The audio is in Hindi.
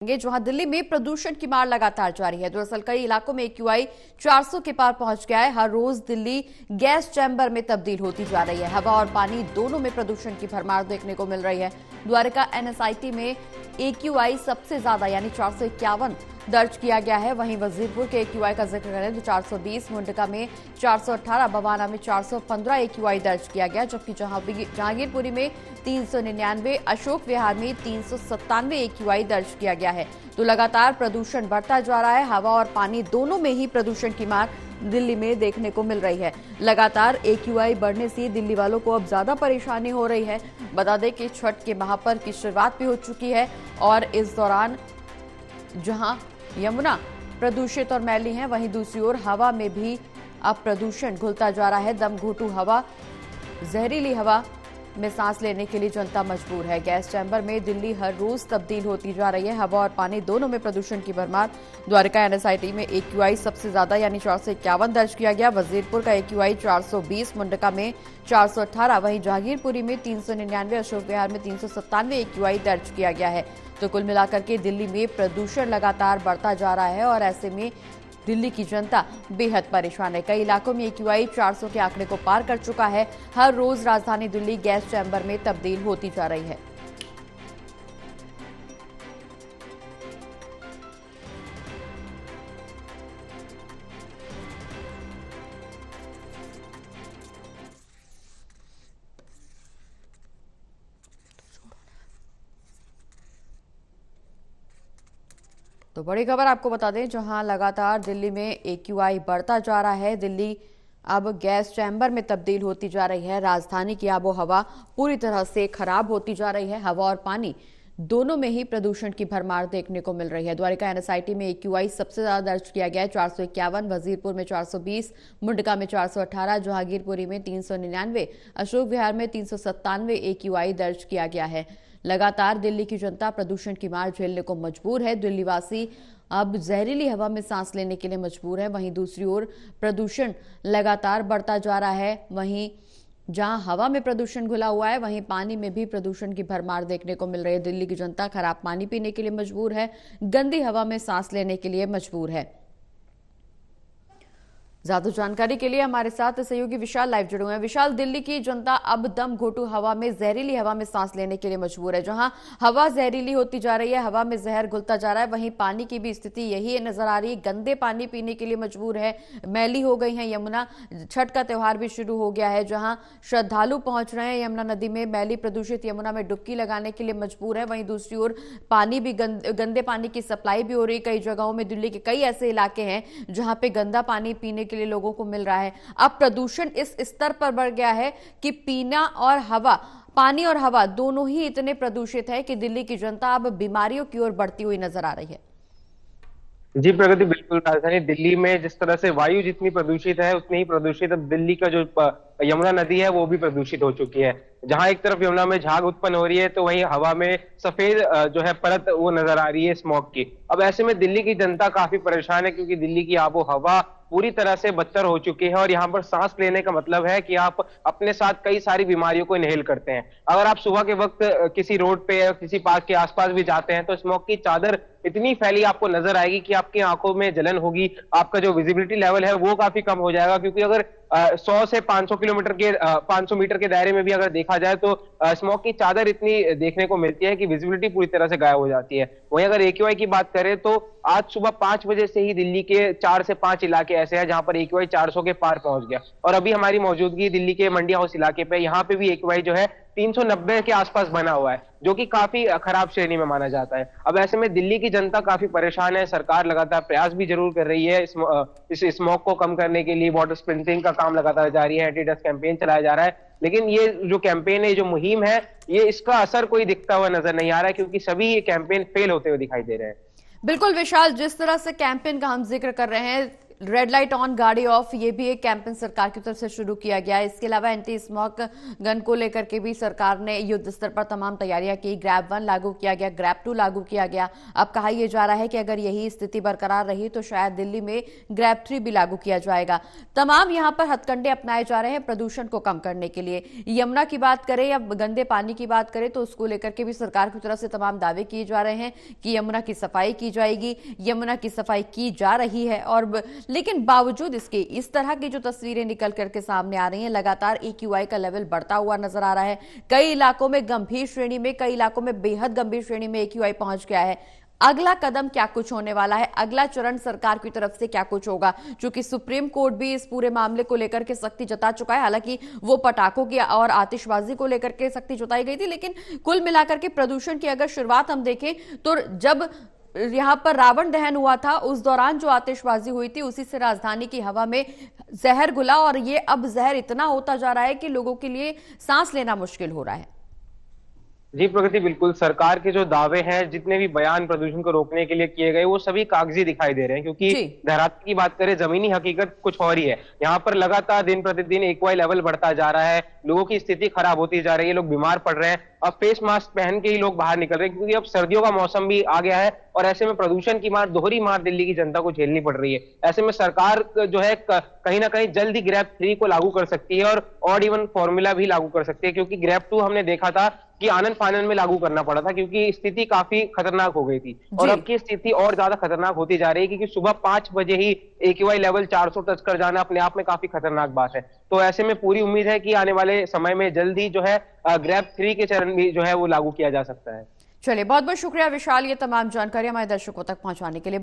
जहां दिल्ली में प्रदूषण की मार लगातार जारी है। दरअसल कई इलाकों में AQI 400 के पार पहुंच गया है। हर रोज दिल्ली गैस चैम्बर में तब्दील होती जा रही है। हवा और पानी दोनों में प्रदूषण की भरमार देखने को मिल रही है। द्वारका NSIT में AQI सबसे ज्यादा यानी 451 दर्ज किया गया है। वहीं वजीरपुर के AQI का जिक्र करें तो 420, मुंडका में 418, बवाना में 415 AQI दर्ज किया गया, जबकि जहांगीरपुरी में 399, अशोक विहार में 397 AQI दर्ज किया गया है। तो लगातार प्रदूषण बढ़ता जा रहा है। हवा और पानी दोनों में ही प्रदूषण की मार दिल्ली में देखने को मिल रही है। लगातार AQI बढ़ने से दिल्ली वालों को अब ज्यादा परेशानी हो रही है। बता दें कि छठ के महापर्व की शुरुआत भी हो चुकी है और इस दौरान जहां यमुना प्रदूषित और मैली है, वहीं दूसरी ओर हवा में भी अब प्रदूषण घुलता जा रहा है। दम घोटू हवा, जहरीली हवा में सांस लेने के लिए जनता मजबूर है। गैस चैम्बर में दिल्ली हर रोज तब्दील होती जा रही है। हवा और पानी दोनों में प्रदूषण की भरमार। द्वारका NSIT में AQI सबसे ज्यादा यानी 451 दर्ज किया गया। वजीरपुर का AQI 420, मुंडका में 418, वहीं जहांगीरपुरी में 399, अशोक विहार में 397 AQI दर्ज किया गया है। तो कुल मिलाकर के दिल्ली में प्रदूषण लगातार बढ़ता जा रहा है और ऐसे में दिल्ली की जनता बेहद परेशान है। कई इलाकों में AQI 400 के आंकड़े को पार कर चुका है। हर रोज राजधानी दिल्ली गैस चैम्बर में तब्दील होती जा रही है। तो बड़ी खबर आपको बता दें, जहां लगातार दिल्ली में AQI बढ़ता जा रहा है। दिल्ली अब गैस चैम्बर में तब्दील होती जा रही है। राजधानी की आबो हवा पूरी तरह से खराब होती जा रही है। हवा और पानी दोनों में ही प्रदूषण की भरमार देखने को मिल रही है। द्वारका NSIT में AQI सबसे ज्यादा दर्ज किया गया है, 451, वजीरपुर में 420, मुंडका में 418, जहांगीरपुरी में 399, अशोक विहार में 397 AQI दर्ज किया गया है। लगातार दिल्ली की जनता प्रदूषण की मार झेलने को मजबूर है। दिल्ली वासी अब जहरीली हवा में सांस लेने के लिए मजबूर है। वहीं दूसरी ओर प्रदूषण लगातार बढ़ता जा रहा है। वहीं जहां हवा में प्रदूषण घुला हुआ है, वहीं पानी में भी प्रदूषण की भरमार देखने को मिल रही है। दिल्ली की जनता खराब पानी पीने के लिए मजबूर है, गंदी हवा में सांस लेने के लिए मजबूर है। ज्यादा जानकारी के लिए हमारे साथ सहयोगी विशाल लाइव जुड़े हुए हैं। विशाल, दिल्ली की जनता अब दम घोटू हवा में, जहरीली हवा में सांस लेने के लिए मजबूर है। जहां हवा जहरीली होती जा रही है, हवा में जहर घुलता जा रहा है, वहीं पानी की भी स्थिति यही नजर आ रही है। गंदे पानी पीने के लिए मजबूर है, मैली हो गई है यमुना। छठ का त्योहार भी शुरू हो गया है, जहां श्रद्धालु पहुंच रहे हैं यमुना नदी में। मैली प्रदूषित यमुना में डुबकी लगाने के लिए मजबूर है। वहीं दूसरी ओर पानी भी गंदे पानी की सप्लाई भी हो रही है। कई जगहों में दिल्ली के कई ऐसे इलाके हैं जहां पे गंदा पानी पीने के लिए लोगों को मिल रहा है। अब प्रदूषण इस स्तर पर बढ़ गया है कि पीना और हवा, पानी और हवा दोनों ही इतने प्रदूषित है कि दिल्ली की जनता अब बीमारियों की ओर बढ़ती हुई नजर आ रही है। जी प्रगति, बिल्कुल। राजधानी दिल्ली में जिस तरह से वायु जितनी प्रदूषित है, उतनी ही प्रदूषित अब दिल्ली का जो यमुना नदी है वो भी प्रदूषित हो चुकी है। जहां एक तरफ यमुना में झाग उत्पन्न हो रही है, तो वहीं हवा में सफेद जो है परत वो नजर आ रही है स्मॉग की। अब ऐसे में दिल्ली की जनता काफी परेशान है, क्योंकि दिल्ली की आबो हवा पूरी तरह से बदतर हो चुकी है। और यहाँ पर सांस लेने का मतलब है कि आप अपने साथ कई सारी बीमारियों को इनहेल करते हैं। अगर आप सुबह के वक्त किसी रोड पे या किसी पार्क के आसपास भी जाते हैं, तो स्मॉग की चादर इतनी फैली आपको नजर आएगी कि आपकी आंखों में जलन होगी। आपका जो विजिबिलिटी लेवल है वो काफी कम हो जाएगा, क्योंकि अगर 100 से 500 किलोमीटर के 500 मीटर के दायरे में भी अगर देखा जाए, तो स्मॉग की चादर इतनी देखने को मिलती है कि विजिबिलिटी पूरी तरह से गायब हो जाती है। वहीं अगर AQI की बात करें, तो आज सुबह 5 बजे से ही दिल्ली के 4 से 5 इलाके ऐसे हैं जहां पर AQI 400 के पार पहुंच गया। और अभी हमारी मौजूदगी दिल्ली के मंडी हाउस इलाके पे, यहाँ पे भी AQI जो है 390 के आसपास बना हुआ है, जो कि काफी खराब श्रेणी में माना जाता है। अब ऐसे में दिल्ली की जनता काफी परेशान है। सरकार लगातार प्रयास भी जरूर कर रही है इस स्मॉग को कम करने के लिए। वाटर स्प्रिंकलिंग का काम लगातार जारी है, एंटी डस्ट कैंपेन चलाया जा रहा है। लेकिन ये जो कैंपेन है, जो मुहिम है, ये इसका असर कोई दिखता हुआ नजर नहीं आ रहा है, क्योंकि सभी ये कैंपेन फेल होते हुए दिखाई दे रहे हैं। बिल्कुल विशाल, जिस तरह से कैंपेन का हम जिक्र कर रहे हैं, रेड लाइट ऑन गाड़ी ऑफ, ये भी एक कैंपेन सरकार की तरफ से शुरू किया गया है। इसके अलावा एंटी स्मोक गन को लेकर के भी सरकार ने युद्ध स्तर पर तमाम तैयारियां की। ग्रैब 1 लागू किया गया, ग्रैब 2 लागू किया गया। अब कहा यह जा रहा है कि अगर यही स्थिति बरकरार रही तो शायद दिल्ली में ग्रैब 3 भी लागू किया जाएगा। तमाम यहां पर हथकंडे अपनाए जा रहे हैं प्रदूषण को कम करने के लिए। यमुना की बात करें या गंदे पानी की बात करें तो उसको लेकर के भी सरकार की तरफ से तमाम दावे किए जा रहे हैं कि यमुना की सफाई की जाएगी। यमुना की सफाई की जा रही है, और लेकिन बावजूद इसके इस तरह की जो तस्वीरें निकल करके सामने आ रही हैं, लगातार AQI का लेवल बढ़ता हुआ नजर आ रहा है। कई इलाकों में गंभीर श्रेणी में, कई इलाकों में बेहद गंभीर श्रेणी में AQI पहुंच गया है। अगला कदम क्या कुछ होने वाला है, अगला चरण सरकार की तरफ से क्या कुछ होगा? चूंकि सुप्रीम कोर्ट भी इस पूरे मामले को लेकर के सख्ती जता चुका है। हालांकि वो पटाखों की और आतिशबाजी को लेकर के सख्ती जताई गई थी, लेकिन कुल मिलाकर के प्रदूषण की अगर शुरुआत हम देखें तो जब यहां पर रावण दहन हुआ था उस दौरान जो आतिशबाजी हुई थी उसी से राजधानी की हवा में जहर घुला, और ये अब जहर इतना होता जा रहा है कि लोगों के लिए सांस लेना मुश्किल हो रहा है। जी प्रगति, बिल्कुल सरकार के जो दावे हैं, जितने भी बयान प्रदूषण को रोकने के लिए किए गए, वो सभी कागजी दिखाई दे रहे हैं, क्योंकि धरातल की बात करें, जमीनी हकीकत कुछ और ही है। यहाँ पर लगातार दिन प्रतिदिन AQI लेवल बढ़ता जा रहा है, लोगों की स्थिति खराब होती जा रही है, लोग बीमार पड़ रहे हैं। अब फेस मास्क पहन के ही लोग बाहर निकल रहे हैं, क्योंकि अब सर्दियों का मौसम भी आ गया है और ऐसे में प्रदूषण की मार, दोहरी मार दिल्ली की जनता को झेलनी पड़ रही है। ऐसे में सरकार जो है कहीं ना कहीं जल्द ही ग्रैब 3 को लागू कर सकती है और ऑड इवन फॉर्मूला भी लागू कर सकती है, क्योंकि ग्रैब 2 हमने देखा था कि आनन फानन में लागू करना पड़ा था, क्योंकि स्थिति काफी खतरनाक हो गई थी। और अब की स्थिति और ज्यादा खतरनाक होती जा रही है, क्योंकि सुबह 5 बजे ही AQI लेवल 400 टच कर जाना अपने आप में काफी खतरनाक बात है। तो ऐसे में पूरी उम्मीद है कि आने वाले समय में जल्द ही जो है ग्रैब 3 के चरण भी जो है वो लागू किया जा सकता है। चलिए, बहुत बहुत शुक्रिया विशाल, ये तमाम जानकारी हमारे दर्शकों तक पहुंचाने के लिए।